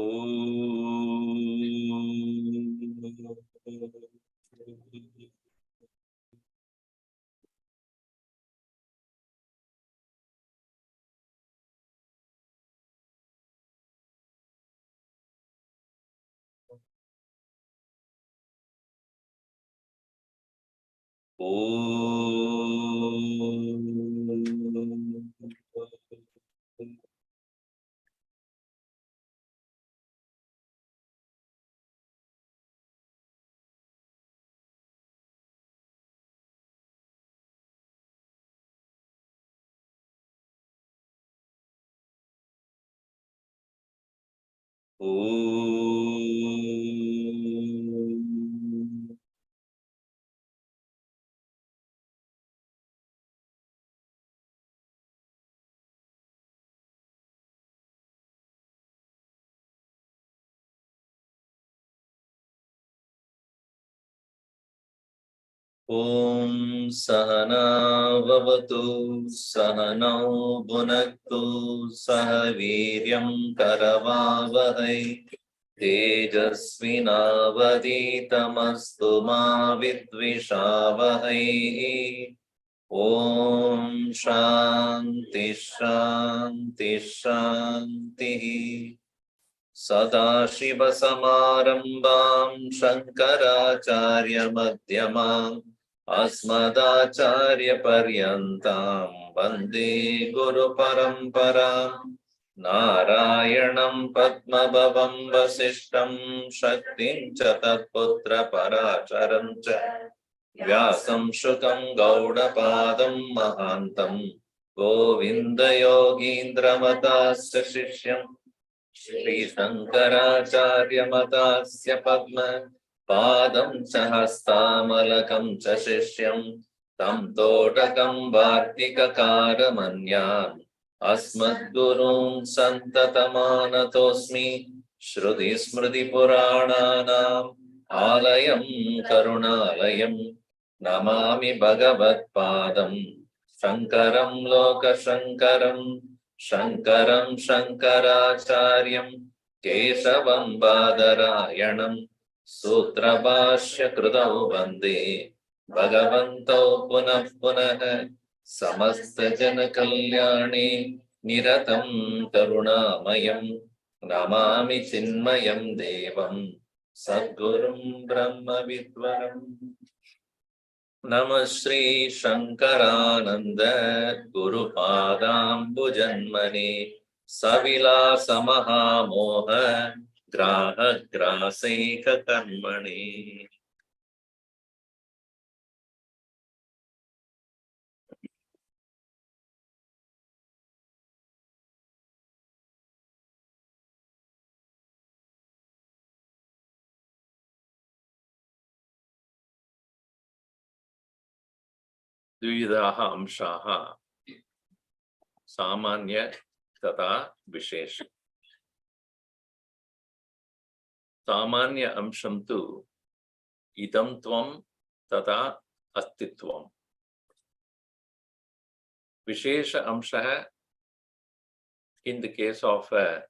Om Sahana Vavatu Sahanau Bhunaktu Sahaviryam Karavavahai Tejasvinavaditamastu ma vidvishavahai. Om Shanti Shanti Shanti. Sadashiva Samarambam Shankaracharya Madhyamam Asmadacharya Paryantam Vande Guru Paramparam. Narayanam Padmabhavam Vasishtam Shaktim Chatatputra Paracharam Cha Vyasam Shukam Gaudapadam Mahantam Govinda Yogindra Matasya Shishyam Shri Shankaracharya Matasya Padma Padam Sahastamalakam Cha Shishyam Tam Todakam Vartika Manyan Asmadgurun Santatamanatosmi Shruti Smriti Purananam Alayam Karunalayam Namami Bhagavat Padam Shankaram Loka Shankaram Shankaram Shankaracharyam Keshavam Badarayanam Sutra Bhashya Krutau Vande Bhagavantau Punah Punah Samasta Jana Kalyani Niratam Karunamayam Namami Chinmayam Devam Sadgurum Brahma Vidvaram. Namah Shri Shankarananda Guru Padam Bhujanmani Savila Samaha Moha Graha Graseka Karmani. Dvidaha amshaha samanya tata vishesha. Samanya amsham tu idam tvam tata astitvam. Vishesha amshaha, in the case of a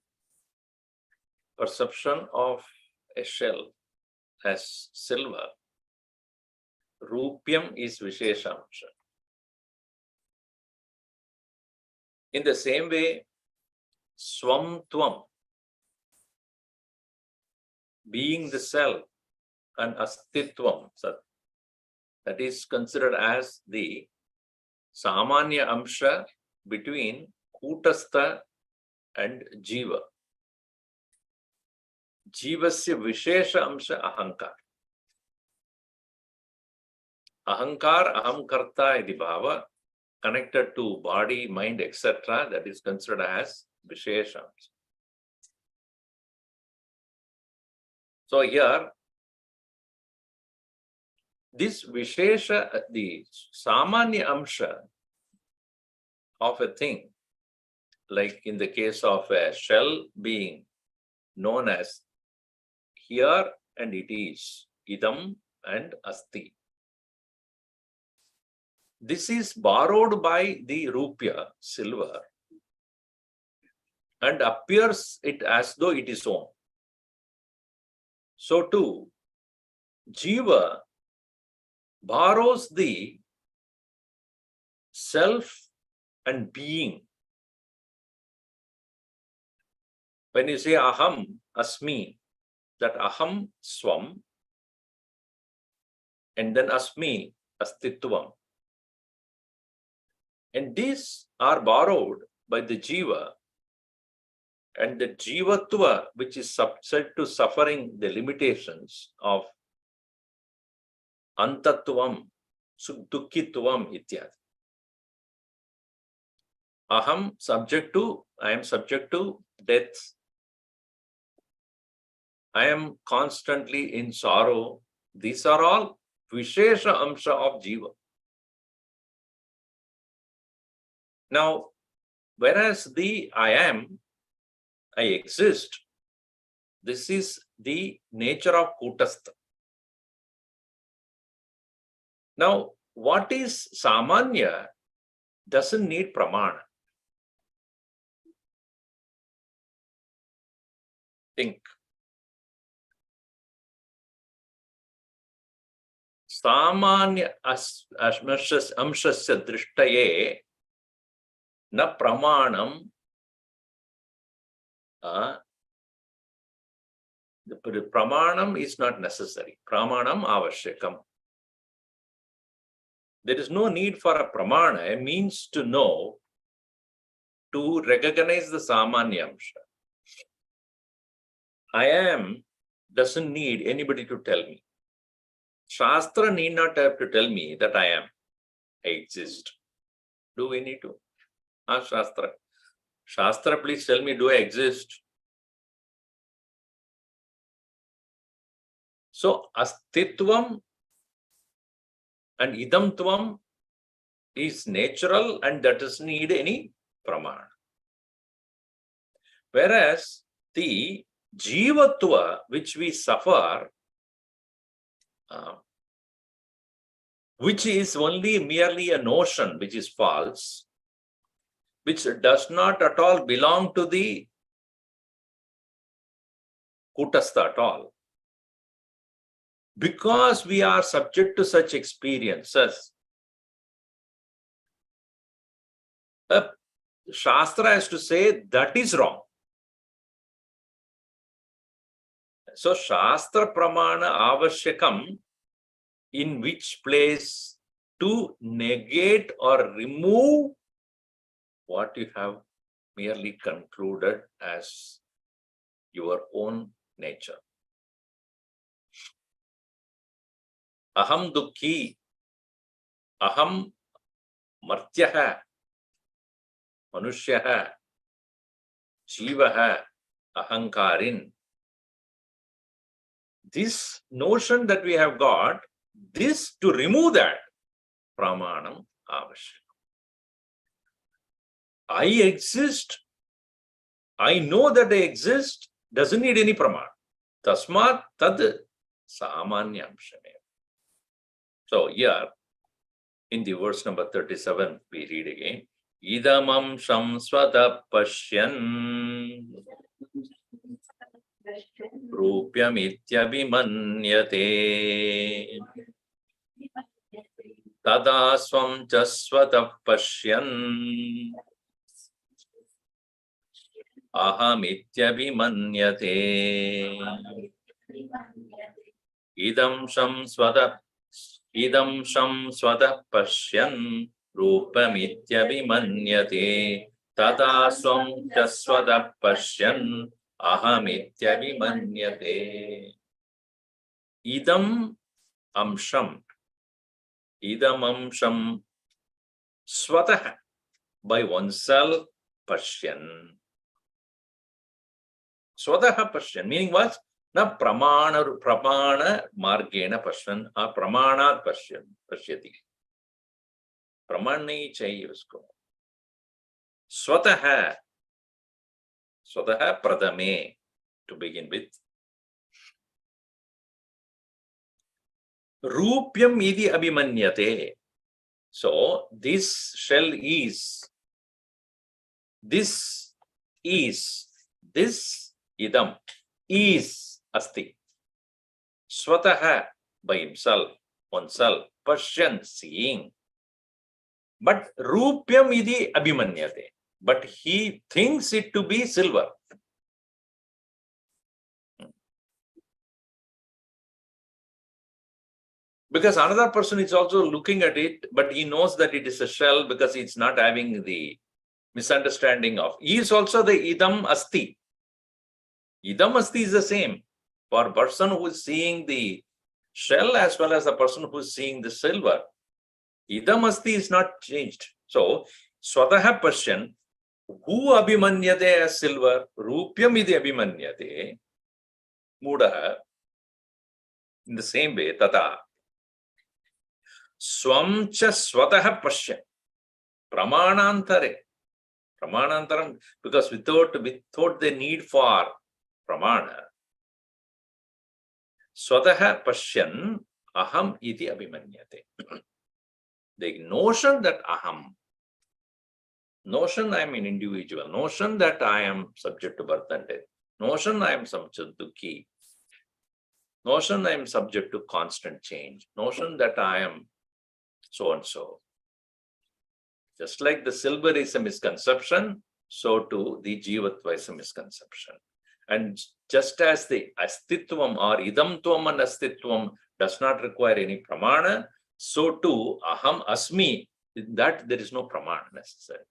perception of a shell as silver, Rupyam is Vishesha amsha. In the same way, Swam Tvam, being the self, and Astitvam, that is considered as the Samanya Amsha between Kutastha and Jiva. Jivasya Vishesha Amsha Ahankar. Ahankar, Aham Karta iti bhava, connected to body, mind, etc., that is considered as Vishesha Amsha. So here, this Vishesha, the Samanya Amsha of a thing, like in the case of a shell being known as here and it is, idam and asti. This is borrowed by the rupya, silver, and appears it as though it is own. So too, Jiva borrows the self and being. When you say aham, asmi, that aham, swam, and then asmi, astitvam. And these are borrowed by the jiva, and the jivatva, which is subject to suffering the limitations of antatvam, dukkitvam ityadi. Aham I am subject to death. I am constantly in sorrow. These are all vishesha amsha of jiva. Now, whereas the I am, I exist, this is the nature of kutastha. Now, what is samanya doesn't need pramana. Think. Samanya amshasya drishtaye na pramanam. The pramanam is not necessary. Pramanam avashyakam. There is no need for a pramana. It means to know, to recognize the samanyamsha. I am doesn't need anybody to tell me. Shastra need not have to tell me that I am. I exist. Do we need to? Ask Shastra. Shastra, please tell me, do I exist? So, astitvam and idamtvam is natural and that doesn't need any pramana. Whereas the jivatva, which we suffer, which is only merely a notion, which is false, which does not at all belong to the kutastha at all. Because we are subject to such experiences, Shastra has to say that is wrong. So, Shastra Pramana Avashyakam, in which place to negate or remove what you have merely concluded as your own nature. Aham dukkhi, aham martyaha, manushyaha, jivaha, ahankarin. This notion that we have got, this to remove that, pramanam avashyakam. I exist, I know that I exist, doesn't need any pramana. Tasmat tad samanyamshane. So here, in the verse number 37, we read again, idamam samsvata pashyan rupyamithyabhimanyate tada swam jasvata pashyan ahamityabhimanyate idam samsvata pashyan rupamityabhimanyate tata swam jasvata pashyan ahamityabhimanyate. Idam amsham swatah, by oneself, pashyan. Swatah pashyan, meaning what? Na pramana margena pashyan, a pramanat pashyati. प्रमाण नहीं चाहिए उसको. स्वतः प्रथमे, to begin with. Rupyam idi abhimanyate. So this shell is, this idam is asti. Swataha, by himself, oneself, Pashyan, seeing. But Rupyam idi abhimanyate. But he thinks it to be silver. Because another person is also looking at it, but he knows that it is a shell because it's not having the misunderstanding of. He is also the idam asti. Idam asti is the same for a person who is seeing the shell as well as the person who is seeing the silver. Idam asti is not changed. So, swataha pashyan, who abhimanyate as silver, rupyam idi abhimanyate, mudaha, in the same way, tata. Swam cha swataha pashya. Pramanantare. Pramanantaram, because without the need for pramana, swataha pashyan aham iti abhimanyate. The notion that aham, notion I am an individual, notion that I am subject to birth and death, notion I am subject to key, notion I am subject to constant change, notion that I am so and so. Just like the silver is a misconception, so too the jivatva is a misconception. And just as the astitvam or idamtvam and astitvam does not require any pramana, so too aham asmi, in that there is no pramana necessary.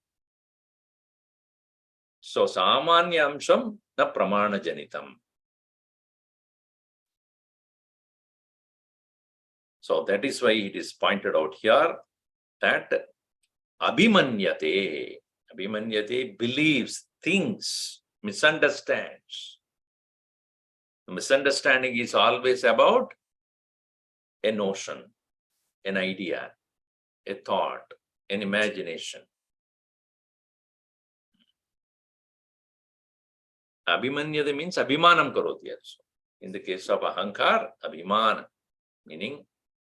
So samanya amsham na pramana janitam. So that is why it is pointed out here that abhimanyate believes, thinks, misunderstands. The misunderstanding is always about a notion, an idea, a thought, an imagination. Abhimanyate means abhimanam karoti also. In the case of ahankar, abhimana, meaning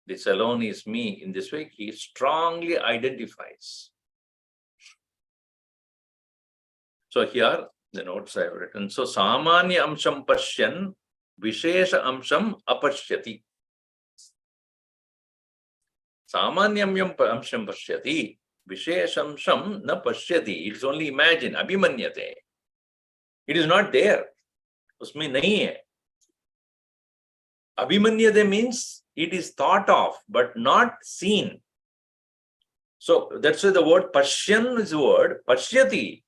this alone is me. In this way, he strongly identifies. So here, the notes I have written. So, samanya amsham pashyan, vishesha amsham apashyati. Samanya amsham pashyati, vishesha amsham na pashyati. It's only imagine, abhimanyate. It is not there. Usme nahi hai. Abhimanyate means it is thought of, but not seen. So that's why the word pashyan is the word pashyati.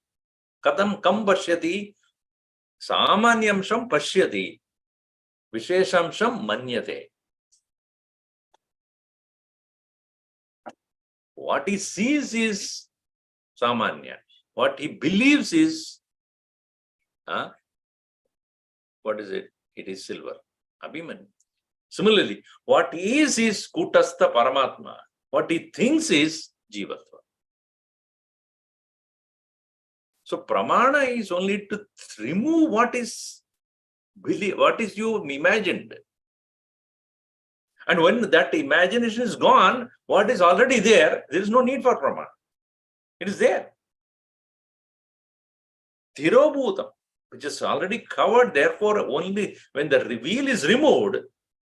Katam kam pashyati? Samanyamsham pashyati. Visheshamsham manyate. What he sees is samanya. What he believes is, what is it? It is silver. Abhimanyu. Similarly, what he is kutastha paramatma. What he thinks is jivatva. So pramana is only to remove what is you imagined. And when that imagination is gone, what is already there is no need for pramana. It is there. Thirobhutam, which is already covered, therefore only when the reveal is removed,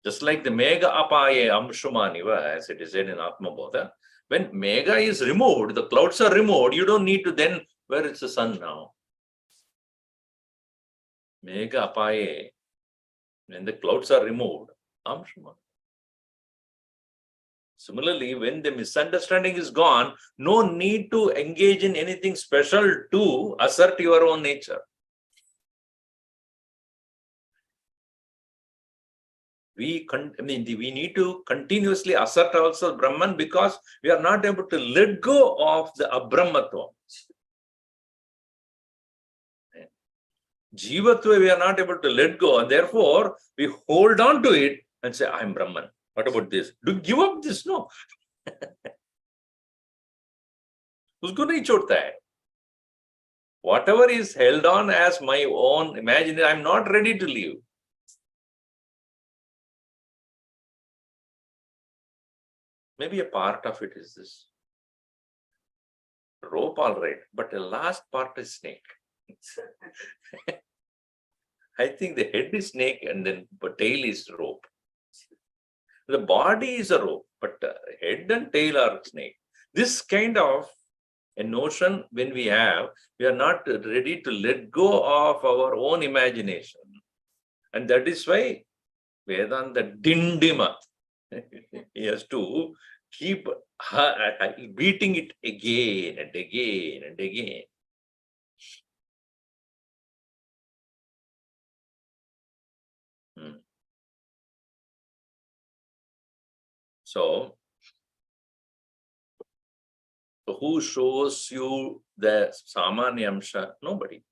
just like the mega apaye amshumaniva, as it is said in Atma Bodha, when mega is removed, the clouds are removed, you don't need to then, where is the sun now? Mega apaye, when the clouds are removed, amshumani. Similarly, when the misunderstanding is gone, no need to engage in anything special to assert your own nature. We need to continuously assert ourselves Brahman because we are not able to let go of the Abrahmatva. Jivatva we are not able to let go, and therefore we hold on to it and say, I am Brahman. What about this? Do give up this? No. Usko nahi chhodta hai. Whatever is held on as my own imagination, I am not ready to leave. Maybe a part of it is this. Rope, all right, but the last part is snake. I think the head is snake and then the tail is rope. The body is a rope, but head and tail are snake. This kind of a notion when we have, we are not ready to let go of our own imagination. And that is why Vedanta Dindima, he has to keep beating it again and again and again. So, who shows you the Samanyamsha? Nobody.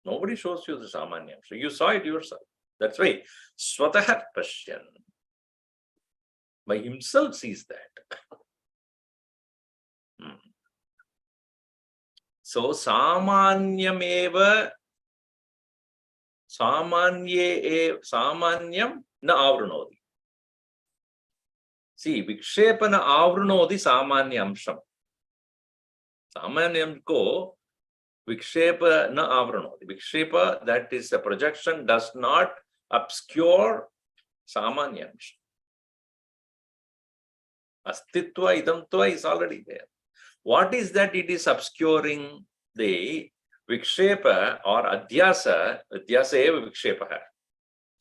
Nobody shows you the Samanyamsha. You saw it yourself. That's why Swatah Pashyan by himself sees that. So Samanyam Samanyam na avrunodi. See, Vikshepana avrunodi Samanyamsham. Samanyam ko Vikshepa na avrunodi. Vikshepa, that is a projection, does not obscure Samanyamsham. Astitva idamtva is already there. What is that it is obscuring? The Vikshepa or Adhyasa, Adhyasa eva Vikshepa.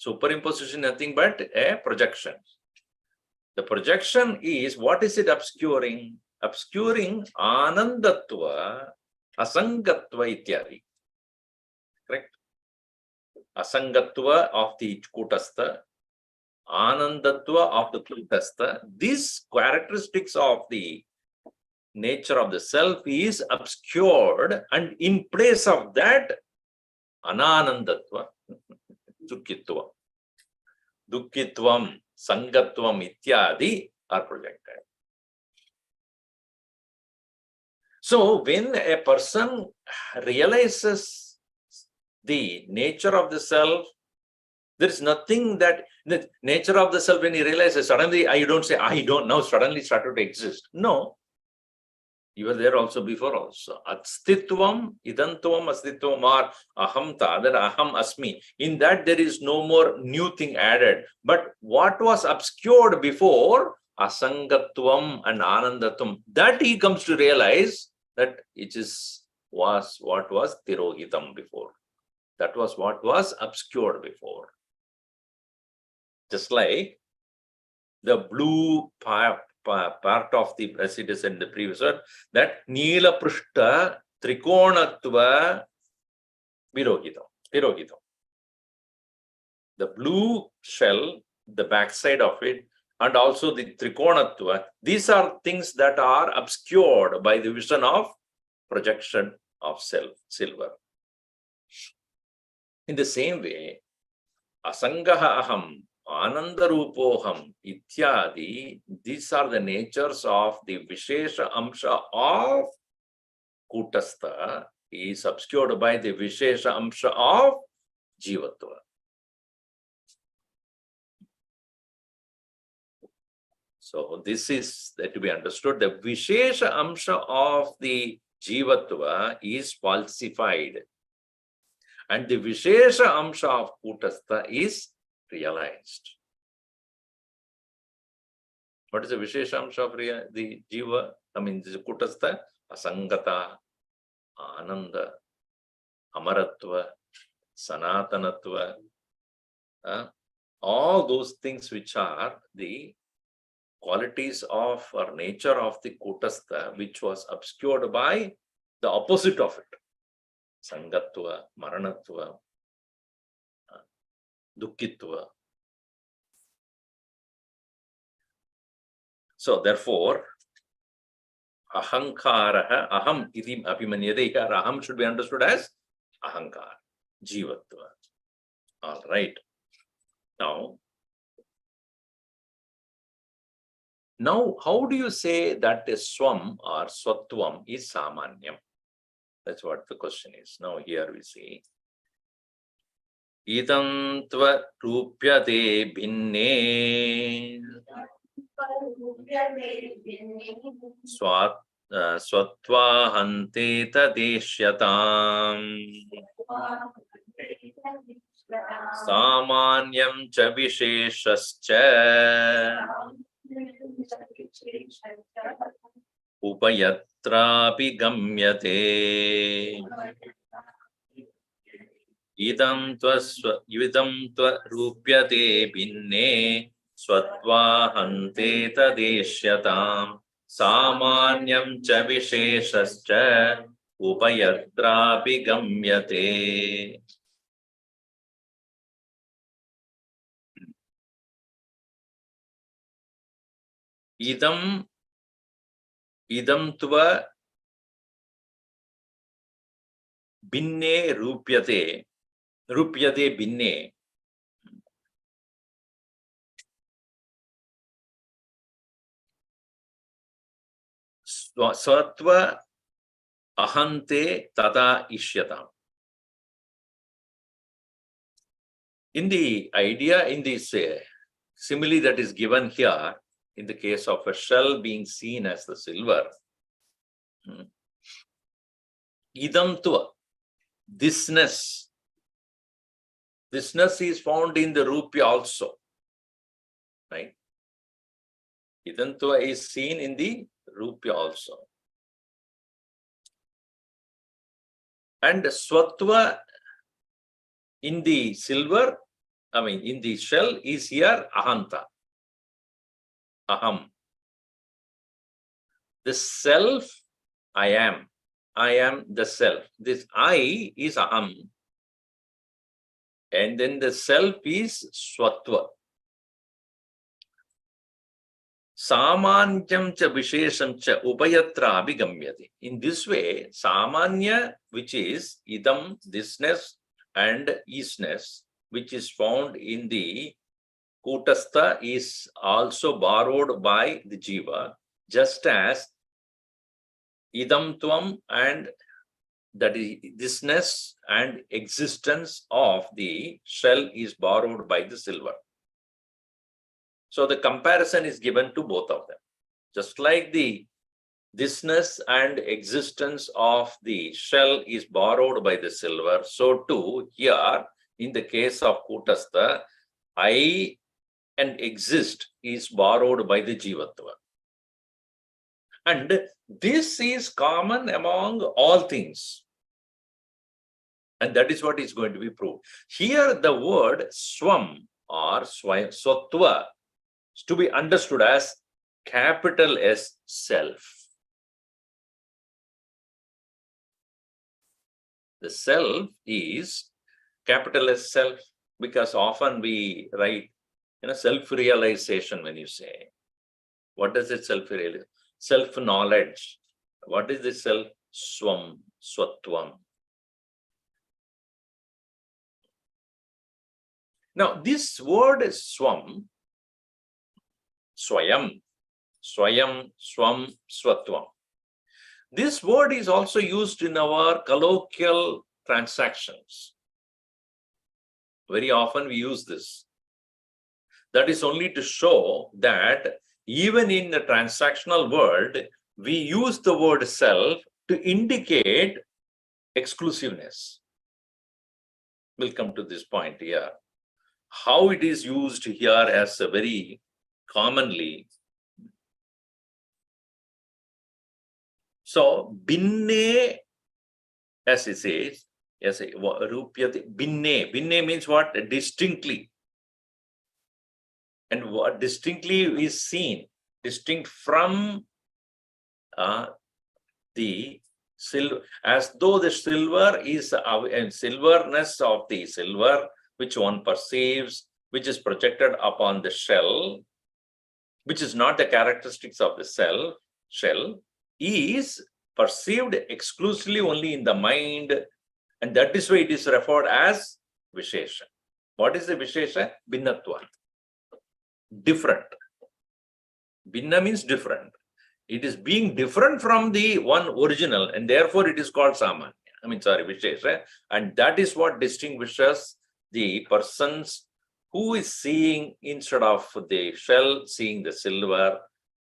Superimposition, nothing but a projection. The projection is, what is it obscuring? Obscuring Anandatva, Asangatva ityadi. Correct? Asangatva of the Kutastha, Anandatva of the Kutastha. These characteristics of the nature of the self is obscured, and in place of that, Ananandatva, Dukkitva, Dukkitvam, Sangatvam ityadi are projected. So when a person realizes the nature of the self, there is nothing that the nature of the self, when he realizes, suddenly I don't say, I don't know, suddenly started to exist. No. You were there also before also. Astitvam, idantvam, astitvam, or ahamta, that aham asmi. In that there is no more new thing added. But what was obscured before, asangatvam and anandatvam, that he comes to realize that it was what was tirohitam before. That was what was obscured before. Just like the blue part of the, as it is in the previous word, that Neela Prishta Trikonatva Virohitam. The blue shell, the backside of it, and also the Trikonatva, these are things that are obscured by the vision of projection of self, silver. In the same way, Asangaha Aham, Anandarupoham ityadi, these are the natures of the Vishesha Amsha of Kutastha, is obscured by the Vishesha Amsha of Jivatva. So this is that to be understood. The Vishesha Amsha of the Jivatva is falsified, and the Vishesha Amsha of Kutastha is realized. What is the Visheshamsha of the Jiva? I mean, the Kutastha, Asangata, Ananda, Amaratva, Sanatanatva, all those things which are the qualities of or nature of the Kutastha, which was obscured by the opposite of it. Sangatva, Maranatva, Dukkitva. So therefore, ahankara, aham iti apimanyate, here aham should be understood as ahankara, jivatva. All right. Now, how do you say that a swam or swatvam is samanyam? That's what the question is. Now here we see. Idam tva rupyate bhinne swatva hante tadeshyatam Samanyam cha visheshascha upayatrapi gamyate idam tva rupyate binne swatvahante tadeshyatam samanyam cha visheshascha upayatrapi gamyate. Idam tva binne rupyate binne. Satva ahante tada ishyatam. In the idea, in this simile that is given here, in the case of a shell being seen as the silver, idam tva, thisness is found in the rupya also, right? Idam tva is seen in the rupya also. And swatva in the silver, in the shell is here ahanta. Aham. The self, I am the self. This I is aham. And then the self is swatva. Samanyam cha vishesham cha upayatra abhigamyate. In this way, samanya, which is idam, thisness, and isness, which is found in the kutastha, is also borrowed by the jiva, just as idam tvam and that is thisness and existence of the shell is borrowed by the silver. So the comparison is given to both of them. Just like the thisness and existence of the shell is borrowed by the silver, so too here in the case of kutastha, I and exist is borrowed by the jivatva. And this is common among all things. And that is what is going to be proved. Here the word swam or swatva is to be understood as capital S, self. The self is capital S, self, because often we write, self-realization when you say. What does it self-realize? Self-knowledge. What is the self? Swam, swatvam. Now, this word is swam, swayam, swam, swatvam. This word is also used in our colloquial transactions. Very often we use this. That is only to show that even in the transactional world, we use the word self to indicate exclusiveness. We'll come to this point here. How it is used here as a very commonly. So, binne, as it says, rupyate, binne. Binne means what? Distinctly. And what distinctly is seen, distinct from the silver, as though the silver is silverness of the silver, which one perceives, which is projected upon the shell, which is not the characteristics of the shell, is perceived exclusively only in the mind, and that is why it is referred as vishesha. What is the vishesha? Binnatva. Different. Binna means different. It is being different from the one original, and therefore it is called samanya. Vishesha. And that is what distinguishes the persons who is seeing, instead of the shell, seeing the silver,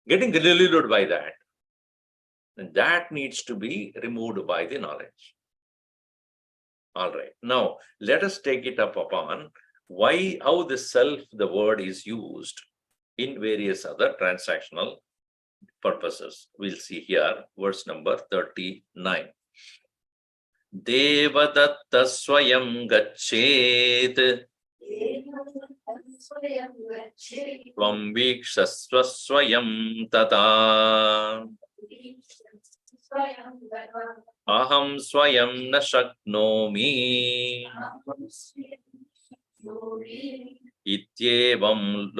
getting deluded by that. And that needs to be removed by the knowledge. All right. Now, let us take it up upon how the self, the word is used in various other transactional purposes. We'll see here, verse number 39. Devadatta swayam gachet tvam vikshasva swayam tata aham swayam na shaknomi ityevam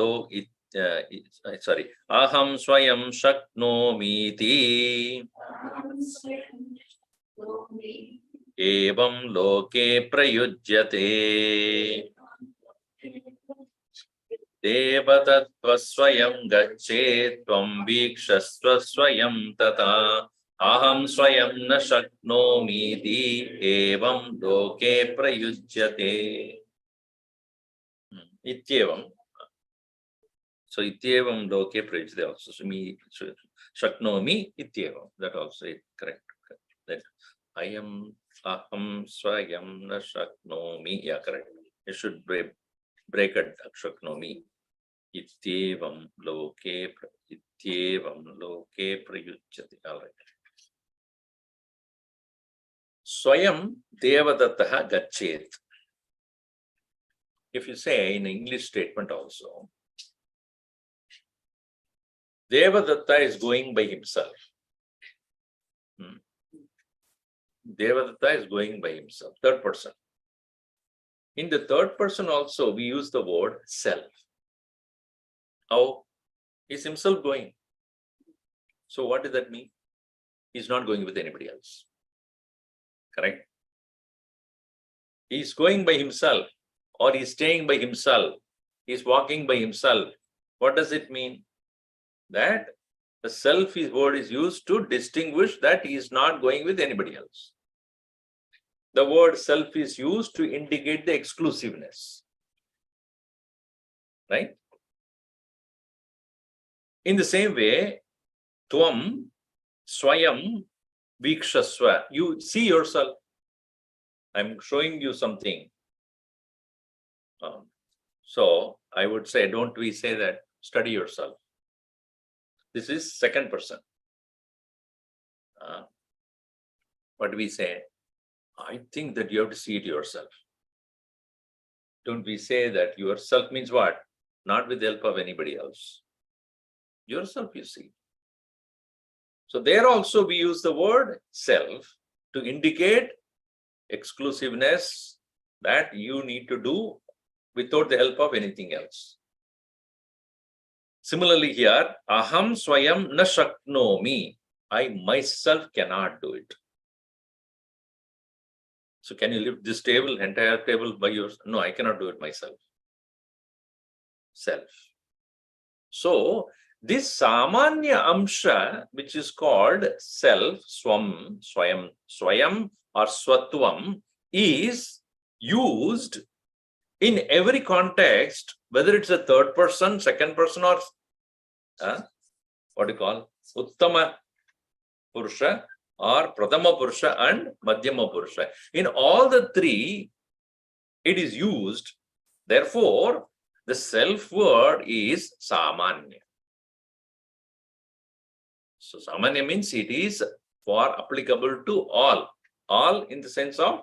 aham swayam shaknomiti evam loke prayujyate devatattva swayam gachet tvam vikshasva swayam tata aham swayam na shaknomiti evam loke prayujyate. Ityevam. So ityevam loke prayujyate also. So me shaknomi ityevam. That also is correct. That I am aham swayam na shaknomi. Yeah, correct. It should break it. Shaknomi. Ityevam loke prayujyate. All right. Swayam devadattah gachet. If you say in English statement also, Devadatta is going by himself. Devadatta is going by himself, third person. In the third person also, we use the word self. How? He's himself going. So what does that mean? He's not going with anybody else. Correct? He's going by himself, or he's staying by himself. He's walking by himself. What does it mean? That the self word is used to distinguish that he is not going with anybody else. The word self is used to indicate the exclusiveness. Right? In the same way, tvam swayam vikshasva. You see yourself. I'm showing you something. So I would say, don't we say that? Study yourself. This is second person. What do we say? I think that you have to see it yourself. Don't we say that yourself means what? Not with the help of anybody else. Yourself you see. So there also we use the word self to indicate exclusiveness that you need to do without the help of anything else. Similarly here, aham swayam na shaknomi. I myself cannot do it. So can you lift this table, entire table by yourself? No, I cannot do it myself. Self. So this samanya amsha, which is called self, swam, swayam or swatvam, is used in every context, whether it's a third person, second person, or what do you call? Uttama Purusha or Pradama Purusha and Madhyama Purusha. In all the three, it is used. Therefore, the self word is Samanya. So Samanya means it is for applicable to all. All in the sense of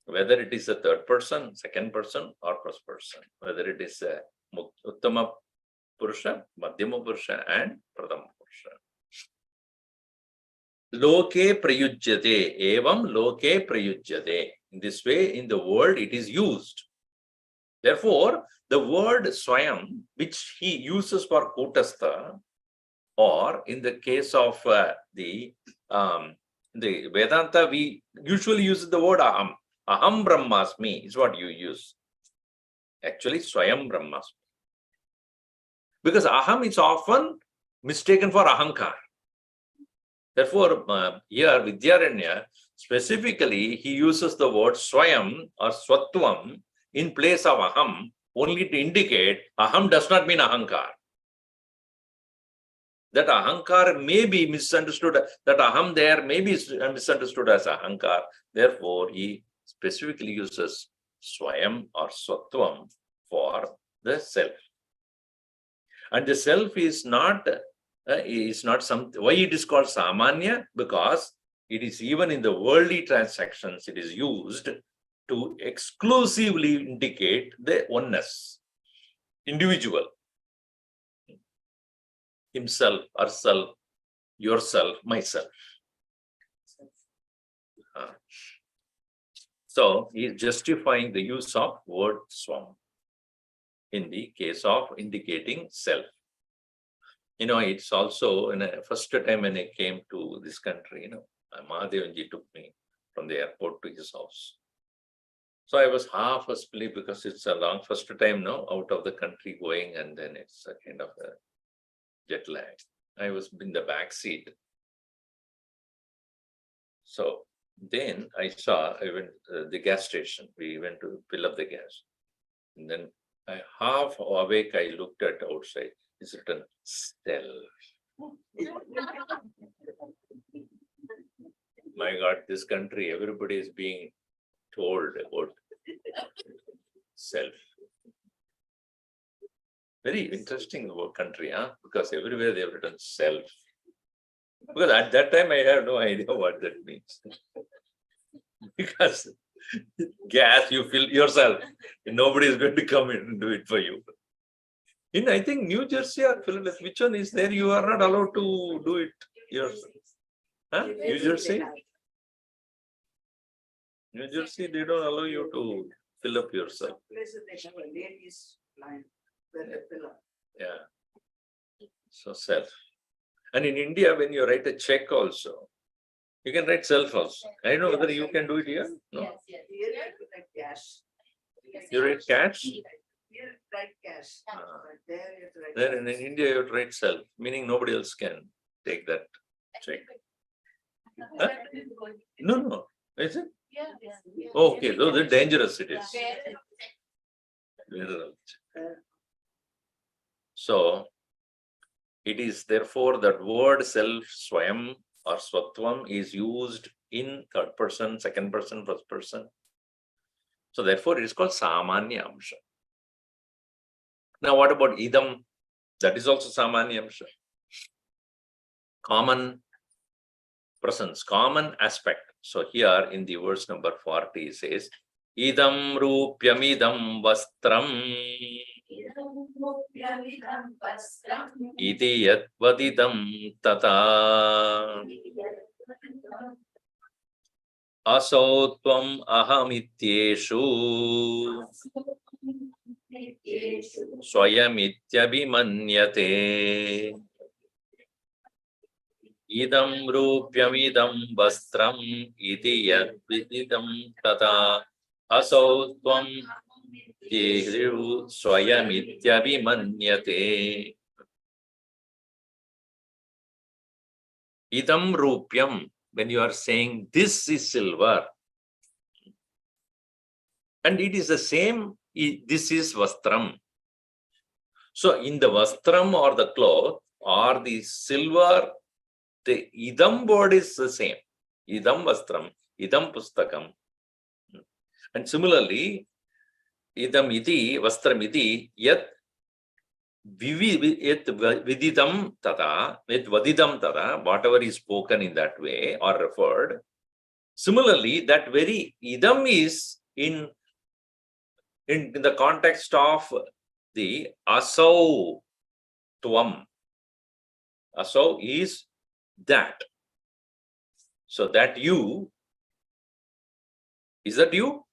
whether it is a third person, second person, or first person. Whether it is a Uttama Purusha, Madhyama Purusha, and Pradama Purusha. Loke prayujyate, evam loke prayujyate. In this way, in the world, it is used. Therefore, the word swayam, which he uses for kutastha, or in the case of the Vedanta, we usually use the word aham. Aham brahmasmi is what you use. Actually, swayam brahmasmi. Because aham is often mistaken for ahankar. Therefore, here Vidyaranya, specifically, he uses the word swayam or swatvam in place of aham only to indicate aham does not mean ahankar. That ahankar may be misunderstood, that aham there may be misunderstood as ahankar. Therefore, he specifically uses swayam or swatvam for the self. And the self is not something. Why it is called samanya? Because it is even in the worldly transactions, it is used to exclusively indicate the oneness, individual, himself, herself, yourself, myself. So he is justifying the use of word swam in the case of indicating self. It's also in the first time when I came to this country, Mahadevanji took me from the airport to his house. So I was half asleep because it's a long first time now out of the country going, and then it's a kind of a jet lag. I was in the back seat. So then I went the gas station. We went to fill up the gas. And then half awake, I looked at outside. It's written self. My God, this country, everybody is being told about self. Very interesting country, because everywhere they have written self. Because at that time I have no idea what that means. Because gas, you fill yourself. Nobody is going to come in and do it for you. In, I think, New Jersey or Philadelphia, which one is there? You are not allowed to do it yourself. New Jersey? New Jersey, they don't allow you to fill up yourself. Yeah. So self. And in India, when you write a check also, you can write self also. I don't know whether you can do it here. No. Yes, yes. Here you write cash. You write cash? Here write cash. There you write. There in India, you write self, meaning nobody else can take that check. Huh? No. Is it? Yeah. Okay, those are dangerous it is. So, it is therefore that word self, swayam or swatvam is used in third person, second person, first person. So therefore it is called samanya amsha. Now what about idam? That is also samanya amsha. Common presence, common aspect. So here in the verse number 40 it says, idam rupyamidam vastram iti yat vadidam tata asau tvam ahamityeshu swayamityabhimanyate idam rupyamidam vastram iti yat vididam tata asau tvam swayamityabhimanyate. Idam rupyam, when you are saying this is silver, and it is the same, this is vastram. So in the vastram or the cloth or the silver, the idam word is the same. Idam vastram, idam pustakam. And similarly, idam iti, vastram iti, yat vididam tada, with vadidam tada, whatever is spoken in that way or referred. Similarly, that very idam is in the context of the asau tvam. Asau is that. So that you, is that you?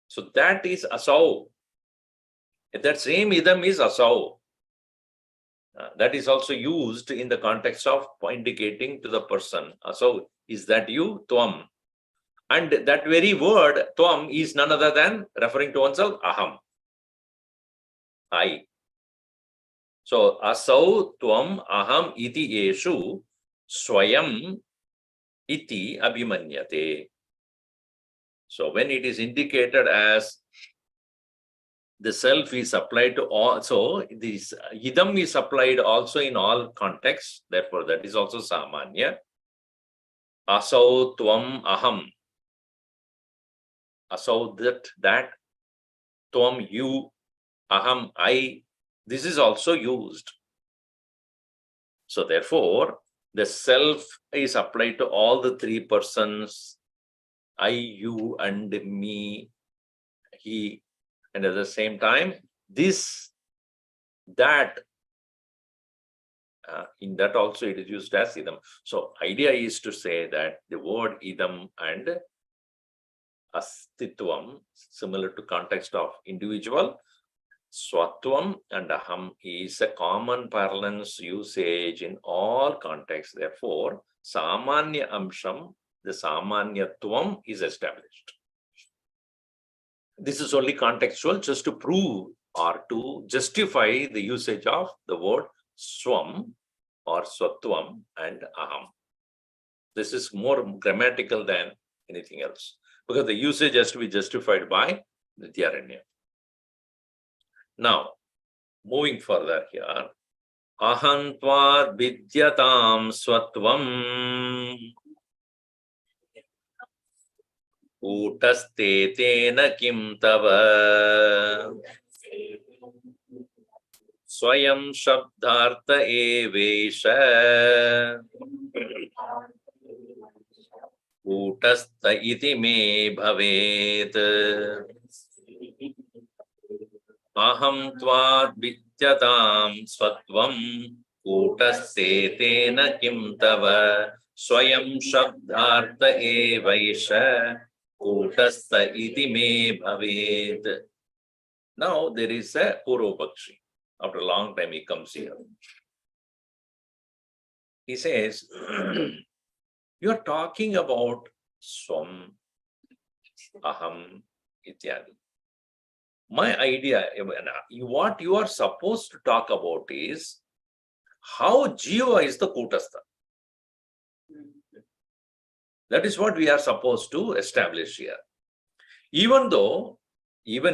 So that is asau. That same idam is asau. That is also used in the context of indicating to the person. Asau, is that you? Tvam. And that very word, tvam, is none other than referring to oneself, aham. I. So, asau tvam aham iti eshu swayam iti abhimanyate. So, when it is indicated as the self is applied to all. So this idam is applied also in all contexts. Therefore, that is also samanya. Asau tvam aham. Asau that tvam you, aham I. This is also used. So therefore, the self is applied to all the three persons, I, you, and me, he. And at the same time, this, that, in that also it is used as idam. So idea is to say that the word idam and astitvam, similar to context of individual, swatvam and aham is a common parlance usage in all contexts. Therefore, samanya amsham, the samanyatvam is established. This is only contextual, just to prove or to justify the usage of the word swam or swatvam and aham. This is more grammatical than anything else, because the usage has to be justified by Nityaranya. Now, moving further here, ahantvad vidyatam swatvam utaste tena kim tava swayam shabdartha evesha utastha iti me bhavet aham tvad vidyatam swatvam utaste tena kim tava swayam shabdartha evesha utastha iti me bhavet. Now there is a Purvapakshi. After a long time he comes here. He says, you are talking about swam, aham, ityadi. My idea, what you are supposed to talk about is how Jiva is the Kutastha. That is what we are supposed to establish here. Even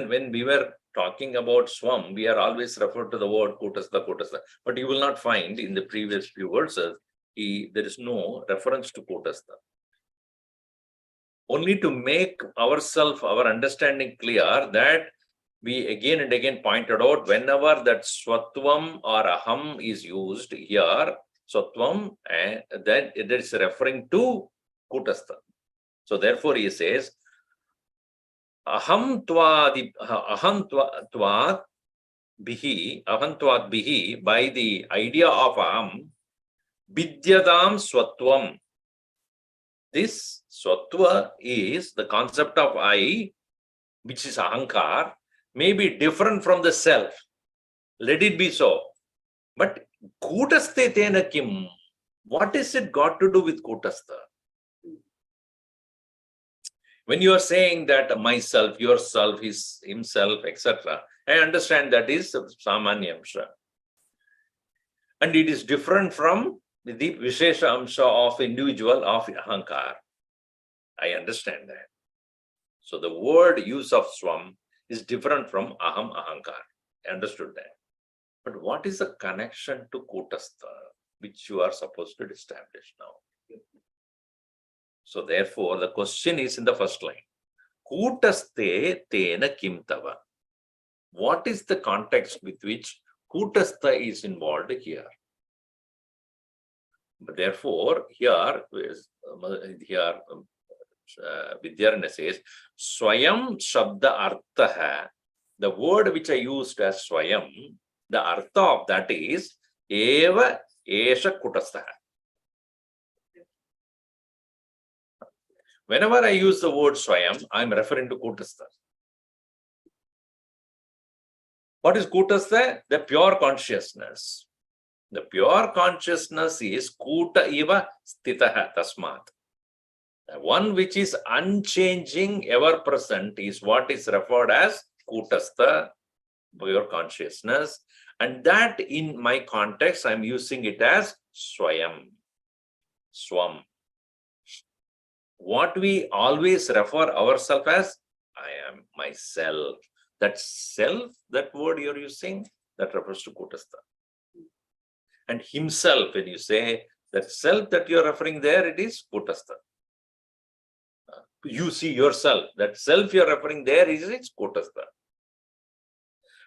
when we were talking about swam, we are always referred to the word Kutastha, Kutastha. But you will not find in the previous few verses, there is no reference to Kutastha. Only to make ourselves, our understanding clear, that we again and again pointed out, whenever that swatvam or aham is used here, swatvam, then it is referring to Kutastha. So therefore he says, aham tvad bihi, by the idea of aham, vidyadam swatvam. This swatva is the concept of I, which is ahankar, may be different from the self. Let it be so. But kutaste tena kim? What is it got to do with kutastha? When you are saying that myself, yourself, himself, etc., I understand that is samanya amsha. And it is different from the vishesha amsha of individual of ahankar. I understand that. So the word use of swam is different from aham ahankar. I understood that. But what is the connection to kutastha, which you are supposed to establish now? So therefore, the question is in the first line. Kutaste tena kim tava. What is the context with which kutastha is involved here? But therefore, here Vidyaranya says, Swayam Shabda Arthaha. The word which I used as Swayam, the Artha of that is Eva Esha Kutastha. Whenever I use the word Swayam, I am referring to Kutastha. What is Kutastha? The pure consciousness. The pure consciousness is Kuta Iva Stitaha Tasmat. The one which is unchanging, ever present, is what is referred as Kutastha, pure consciousness. And that in my context, I am using it as Swayam, Swam. What we always refer ourselves as, I am myself. That self, that word you're using, that refers to Kutastha. And himself, when you say that self that you're referring there, it is Kutastha. You see yourself, that self you're referring there is it's Kutastha.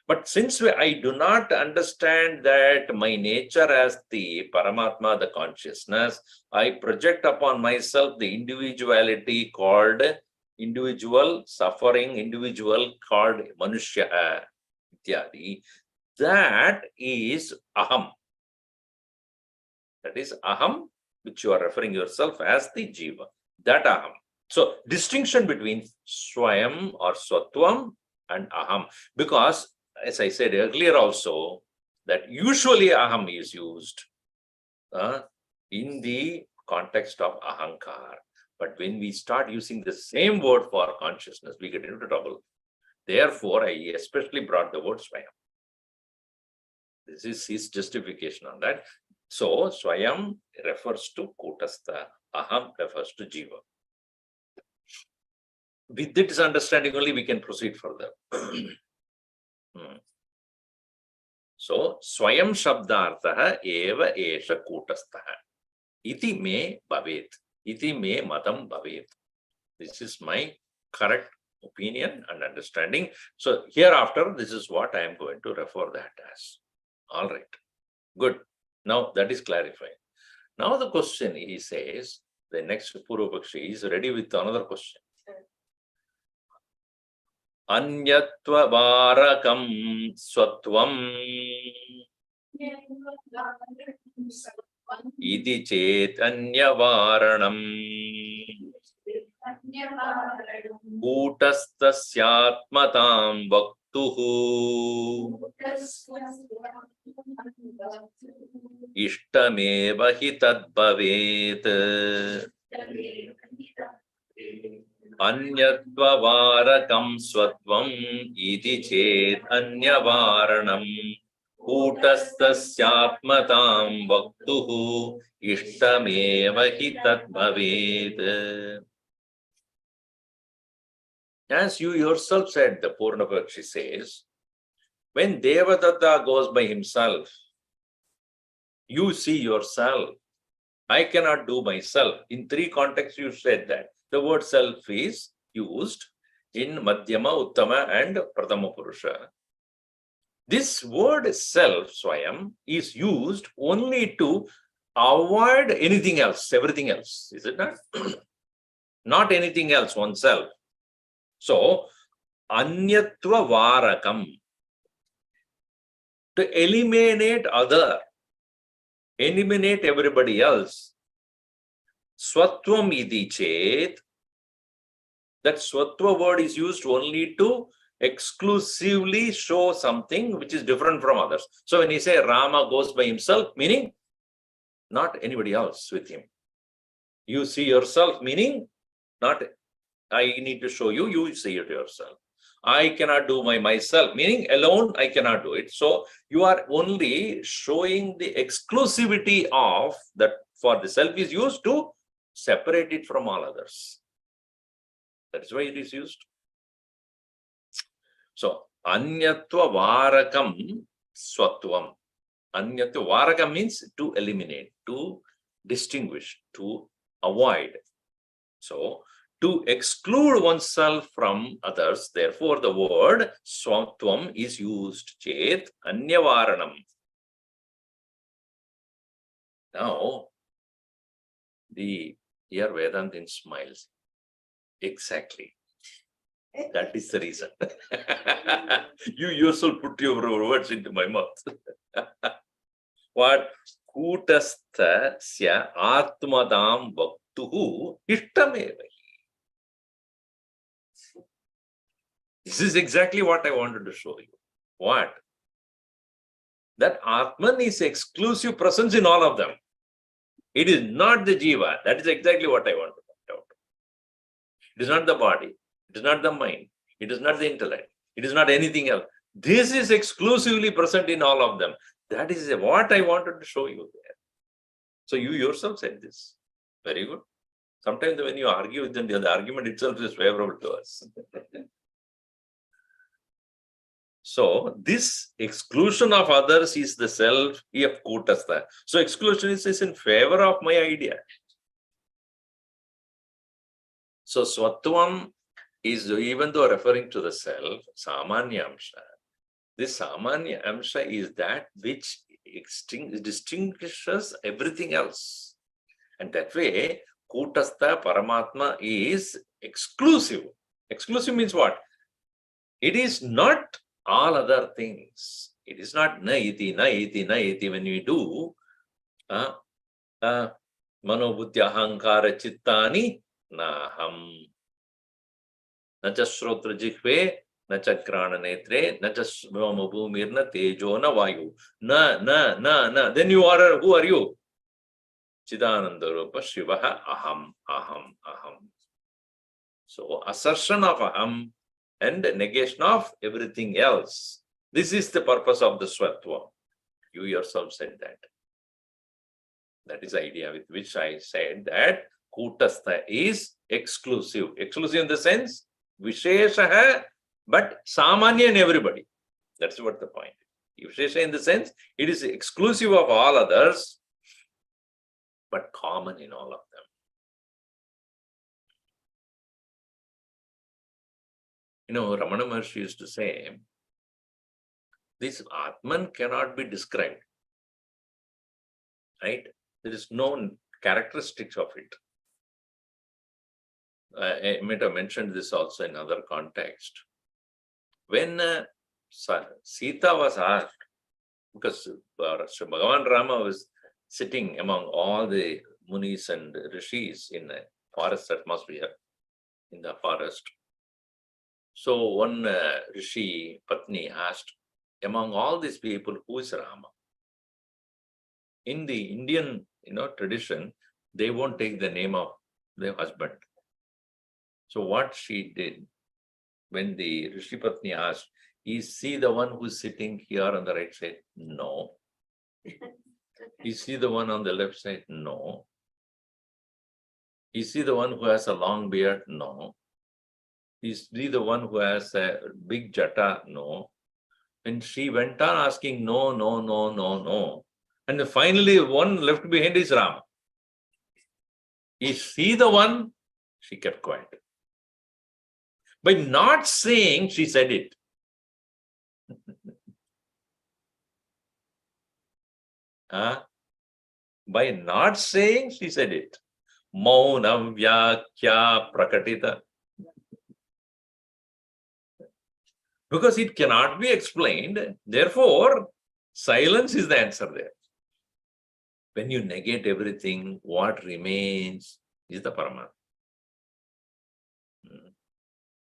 But since I do not understand that my nature as the Paramatma, the consciousness, I project upon myself the individuality called individual, suffering individual called Manushya, ityadi. That is Aham. That is Aham, which you are referring yourself as the Jiva. That Aham. So, distinction between Swayam or Swatvam and Aham. Because, as I said earlier also, that usually Aham is used in the context of Ahankar. But when we start using the same word for consciousness, we get into trouble. Therefore, I especially brought the word Swayam. This is his justification on that. So, Swayam refers to Kutastha, Aham refers to Jiva. With this understanding only we can proceed further. So, Swayam Shabdartha eva esha Kutastha. Iti me bhavet. Iti me matam bhavet. This is my correct opinion and understanding. So, hereafter, this is what I am going to refer that as. All right. Good. Now, that is clarified. Now, the question he says, the next Purvapakshi is ready with another question. Anyatva varakam swatvam iti chet anyavaranam Kutastasyatmatam vaktuhu Ishtameva hi tadbhavet Anyatva varakam swatvam iti chet anyavaranam Kutastasyatmatam vaktuhu Ishtameva hi tadbhavet. As you yourself said, the Purnapakshi says, when Devadatta goes by himself, you see yourself. I cannot do myself. In three contexts you said that. The word self is used in Madhyama, Uttama and Prathama Purusha. This word self, Swayam, is used only to avoid anything else, everything else. Is it not? Not anything else, oneself. So, Anyatva Varakam, to eliminate other, eliminate everybody else. Swatvam iti chet, that Swatva word is used only to exclusively show something which is different from others. So when you say Rama goes by himself, meaning not anybody else with him. You see yourself, meaning not I need to show you, you see it yourself. I cannot do myself, meaning alone I cannot do it. So you are only showing the exclusivity of that for the self is used to separate it from all others. That is why it is used. So, Anyatva Varakam Swatvam. Anyatva Varakam means to eliminate, to distinguish, to avoid. So, to exclude oneself from others, therefore the word Swatvam is used. Chet Anyavaranam. Now, here Vedantin smiles. Exactly. That is the reason. You yourself put your words into my mouth. What? Kutastha sya atmadam vaktuhu ishtamevahi. This is exactly what I wanted to show you. What? That Atman is exclusive presence in all of them. It is not the Jiva. That is exactly what I want to point out. It is not the body. It is not the mind. It is not the intellect. It is not anything else. This is exclusively present in all of them. That is what I wanted to show you there. So you yourself said this. Very good. Sometimes when you argue with them, the argument itself is favorable to us. So this exclusion of others is the self of Kutastha. So exclusion is in favor of my idea. So Swatvam is, even though referring to the self, Samanya Amsha. This Samanya Amsha is that which distinguishes everything else. And that way, Kutastha Paramatma is exclusive. Exclusive means what? It is not all other things. It is not na iti, na iti, na iti. When we do manobuddhi ahankara chittani naham. Nacha shrotra jihve, nacha grana netre, nacha svama bhumirna tejo na vayu. Na. Then you are, who are you? Chidananda Rupa Shivaha aham. So assertion of aham and negation of everything else. This is the purpose of the Swatva. You yourself said that. That is the idea with which I said that Kutastha is exclusive. Exclusive in the sense, Vishesha, but Samanya in everybody. That's what the point is. Vishesha in the sense, it is exclusive of all others, but common in all of them. You know, Ramana Maharshi used to say, this Atman cannot be described, right? There is no characteristics of it. I might have mentioned this also in other context. When Sita was asked, because Bhagavan Rama was sitting among all the munis and rishis in a forest atmosphere, in the forest. So one rishi Patni asked, among all these people, who is Rama? In the Indian, tradition, they won't take the name of their husband. So what she did, when the rishi Patni asked, is he the one who's sitting here on the right side? No. Is he the one on the left side? No. Is he the one who has a long beard? No. Is he the one who has a big jata? No. And she went on asking no. And finally, one left behind is Rama. Is he the one? She kept quiet. By not saying, she said it. By not saying, she said it. Maunam vyakya prakatita. Because it cannot be explained, therefore, silence is the answer there. When you negate everything, what remains is the Paramatma.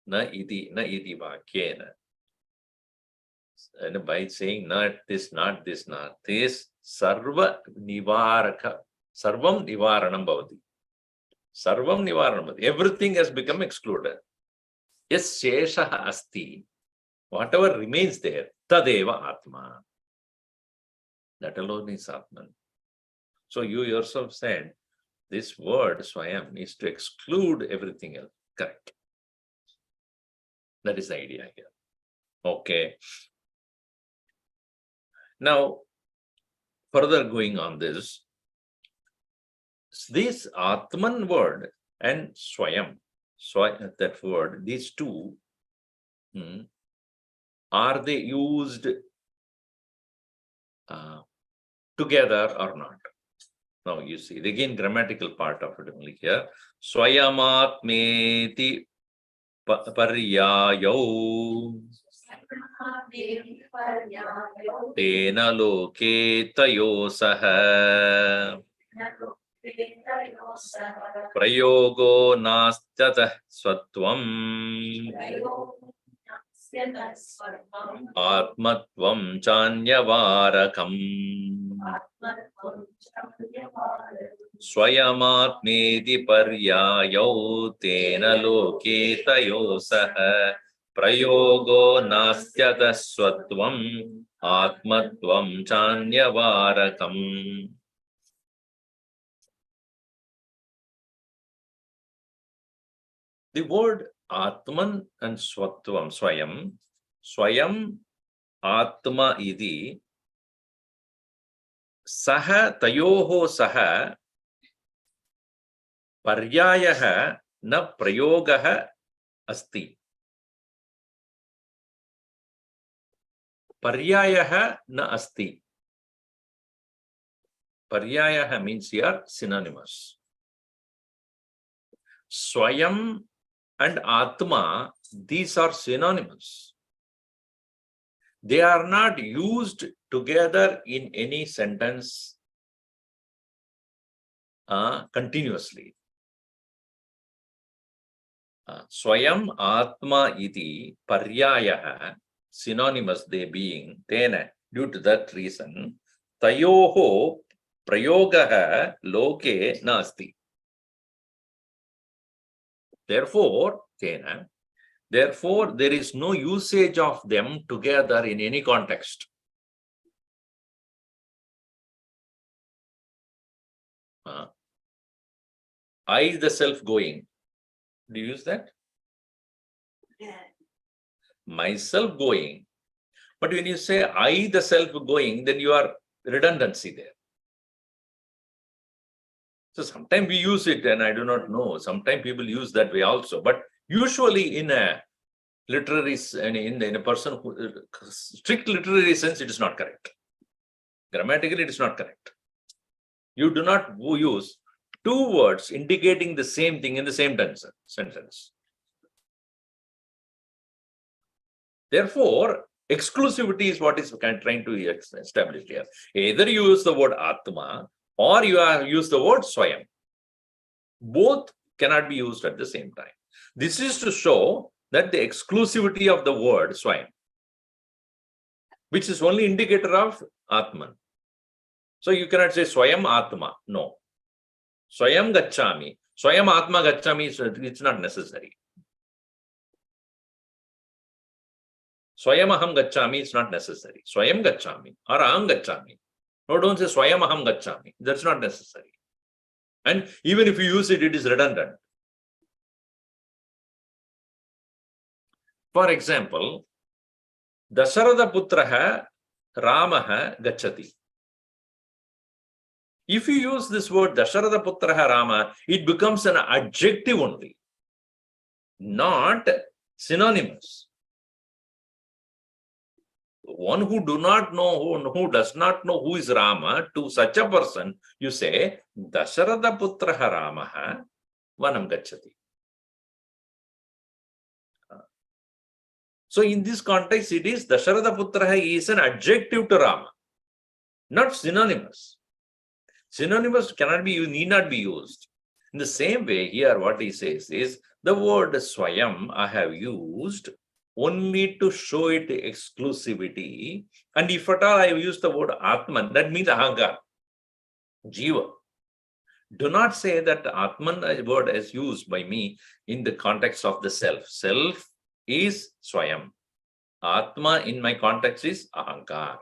Na iti vakyena. And by saying not this, sarva nivaraka, sarvam nivaranam bhavati. Sarvam nivaranam bhavati. Everything has become excluded. Yes, shesha asti. Whatever remains there, tadeva atma. That alone is Atman. So you yourself said, this word, Swayam, is to exclude everything else. Correct. That is the idea here. Okay. Now, further going on this Atman word and Swayam, that word, these two, are they used together or not? Now you see, again, grammatical part of it only here. Swayamatmeti paryayo tena loke tayosaha prayogo nastyatah swatvam atmatvam chanyavarakam Swayamatmeti paryayo tena loke tayosaha prayogo nastyata swatvam atmatvam chanyavarakam. The word Atman and Swatvam, Swayam Atma idi saha tayoho saha paryayah na prayogah asti. Paryayah na asti. Paryayah means here synonymous. Swayam and Atma, these are synonymous. They are not used together in any sentence continuously. Swayam Atma iti paryayah, synonymous they being, tena, due to that reason, tayoho prayogah loke nasti. Therefore, tena, therefore, there is no usage of them together in any context. I, the self-going. Do you use that? Yeah. Myself going. But when you say I, the self-going, then you are redundancy there. So sometimes we use it, and I do not know. Sometimes people use that way also. But usually in a literary, in a person who strict literary sense, it is not correct. Grammatically, it is not correct. You do not use two words indicating the same thing in the same sentence. Therefore, exclusivity is what is trying to establish here. Either you use the word Atma or you use the word Swayam. Both cannot be used at the same time. This is to show that the exclusivity of the word Swayam, which is only indicator of Atman. So you cannot say Swayam Atma. No. Swayam Gacchami. Swayam Atma Gacchami, it's not necessary. Swayam Aham Gacchami is not necessary. Swayam Gacchami or Aham Gacchami. No, don't say Swayam Aham Gacchami. That's not necessary. And even if you use it, it is redundant. For example, Dasharatha Putraha Ramaha Gacchati. If you use this word Dasharatha Putraha Rama, it becomes an adjective only, not synonymous. One who do not know, who does not know who is Rama, to such a person, you say, Dasharatha Putraha Ramaha Vanam Gacchati. So in this context, it is Dasharatha Putraha is an adjective to Rama, not synonymous. Synonymous cannot be, need not be used. In the same way, here what he says is, the word Swayam I have used only to show it exclusivity. And if at all I have used the word Atman, that means Ahankar, Jiva. Do not say that Atman word is used by me in the context of the self. Self is Swayam. Atma in my context is Ahankar.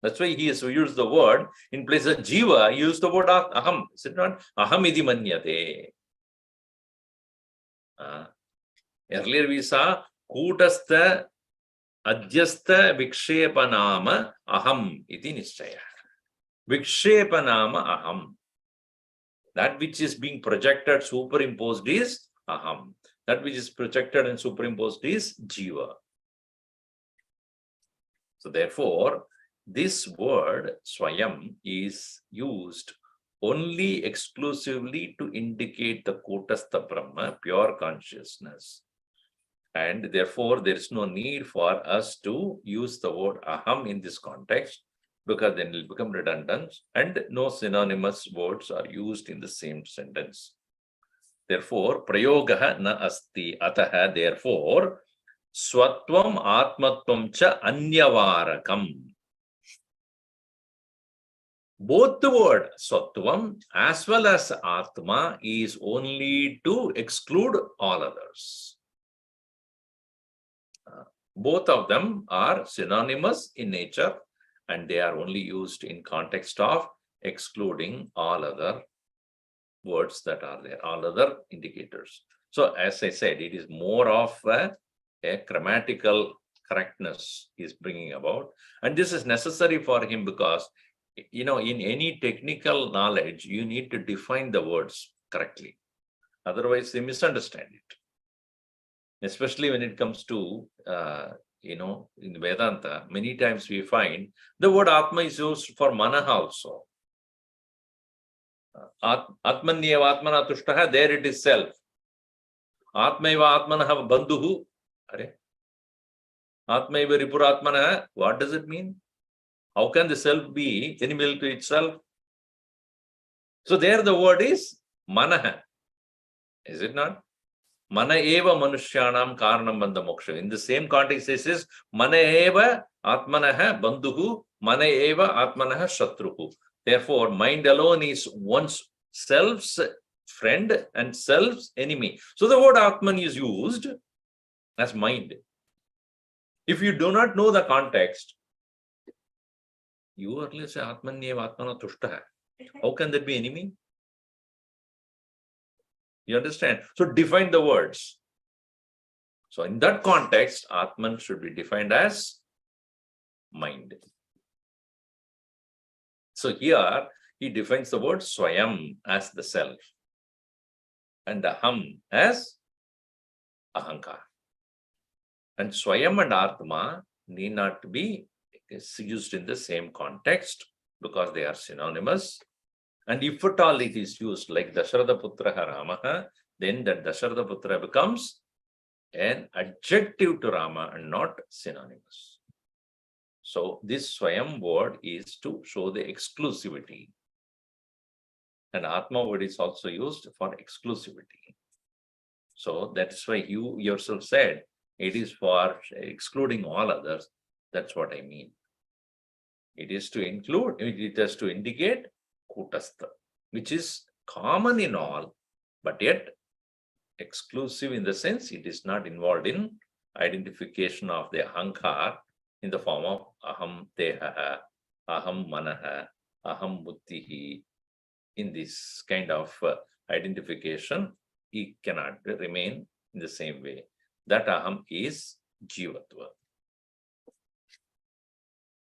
That's why he has used the word in place of Jiva, he used the word Aham. Is it not? Aham idi manyate. Earlier we saw Kutastha Adhyastha Vikshepanama Aham iti Nishchaya. Vikshepanama Aham. That which is being projected, superimposed is Aham. That which is projected and superimposed is Jiva. So therefore, this word Swayam is used only exclusively to indicate the Kutastha Brahma, pure consciousness. And therefore, there is no need for us to use the word Aham in this context, because then it will become redundant and no synonymous words are used in the same sentence. Therefore, prayogaha na asti. Ataha, therefore, swatvam atmatvam cha anyavarakam. Both the word Sattvam as well as Atma is only to exclude all others. Both of them are synonymous in nature and they are only used in context of excluding all other words that are there, all other indicators. So as I said, it is more of a grammatical correctness he is bringing about. And this is necessary for him because, in any technical knowledge, you need to define the words correctly. Otherwise, they misunderstand it. Especially when it comes to, in Vedanta, many times we find the word Atma is used for Manaha also. Atmanyeva Atmana Tushtaha, there it is self. Atmaiva Atmanaha Bandhuhu. Atmaiva Ripuratmana, what does it mean? How can the self be enemy to itself? So there the word is Manaha. Is it not? Mana eva manushyanam karanam bandha moksha. In the same context, it says Mana eva atmanaha bandhuhu, Mana eva atmanaha shatruhu. Therefore, mind alone is one's self's friend and self's enemy. So the word Atman is used as mind. If you do not know the context, you only say Atman eva atmana tushtaha. How can that be enemy? You understand? So define the words. So in that context, Atman should be defined as mind. So here he defines the word Swayam as the self and Aham as Ahankar. And Swayam and Atma need not be used in the same context because they are synonymous. And if at all it is used like Dasharatha Putra Ramaha, then that Dasharatha Putra becomes an adjective to Rama and not synonymous. So this Swayam word is to show the exclusivity. And Atma word is also used for exclusivity. So that's why you yourself said it is for excluding all others. That's what I mean. It is to include, it is to indicate Kutastha, which is common in all, but yet exclusive in the sense it is not involved in identification of the Ahankar in the form of Aham Teha, Aham Manaha, Aham Buddhihi. In this kind of identification, he cannot remain in the same way. That Aham is Jivatva.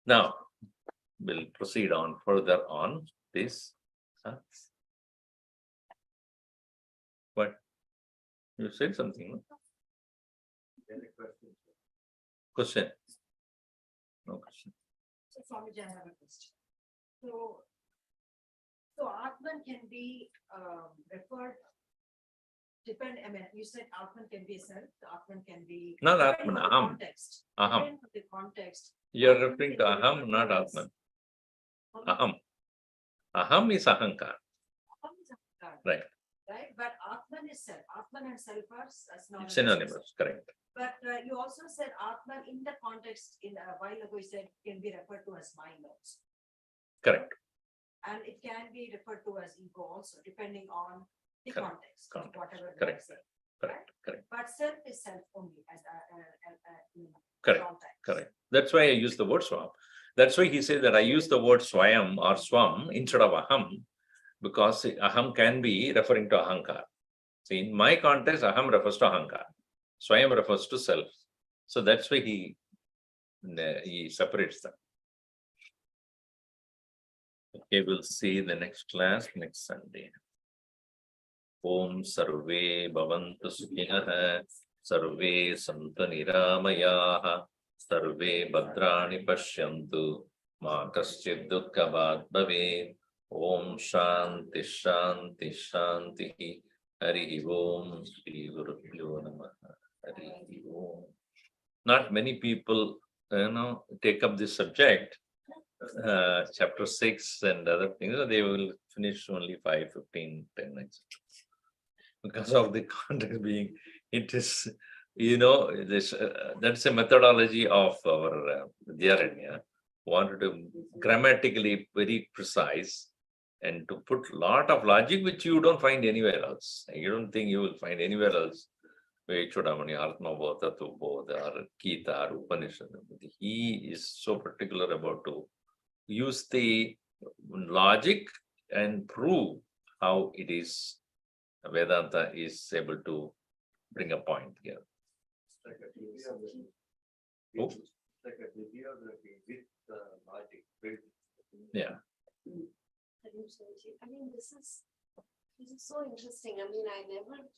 Now, we'll proceed on further on this. What? You said something, no? Any questions? Question? No question. So, Swamiji, I have a question. So Atman can be referred, I mean, you said Atman can be a self, the Atman can be. Not depending Atman, on the Aham. context. Aham. Depending on the context. You are Atman referring can to be Aham, referred not to as- Atman. Aham. Aham is Ahankar. Aham is Ahankar. Right. Right, but Atman is self. Atman and self are synonymous. Synonymous, correct. But you also said Atman in the context, in a while ago, you said can be referred to as mind also. Correct. And it can be referred to as ego also, depending on the Correct, context, context, whatever they correct, say. Correct, correct, But self is self only as correct, context. correct. That's why I use the word Swam. That's why he said that I use the word Swayam or Swam instead of Aham, because Aham can be referring to Ahankar. See, in my context, Aham refers to Ahankar. Swayam refers to self. So that's why he separates them. Okay, we'll see the next class next Sunday. Om Sarve Bhavantu Sukhinah, Sarve Santu Niramayaha, Sarve Bhadrani Pashyantu, Ma Kaschid Dukkhabhat Bhavet. Om Shanti Shanti Shanti. Hari Om Shri Gurubhyo Namaha. Hari Om. Not many people, take up this subject. Chapter 6 and other things, they will finish only 5, 15, 10 minutes. Because of the context being, it is, this that's a methodology of our Dhyaranya. Wanted to grammatically very precise and to put lot of logic which you don't find anywhere else. You don't think you will find anywhere else. Chudamani, Atma Bodha, Bodha, or Gita, or Upanishad. He is so particular about to use the logic and prove how it is Vedanta is able to bring a point here. Oh. Like a bibliography with logic built. Yeah. I mean, this is so interesting. I mean, I never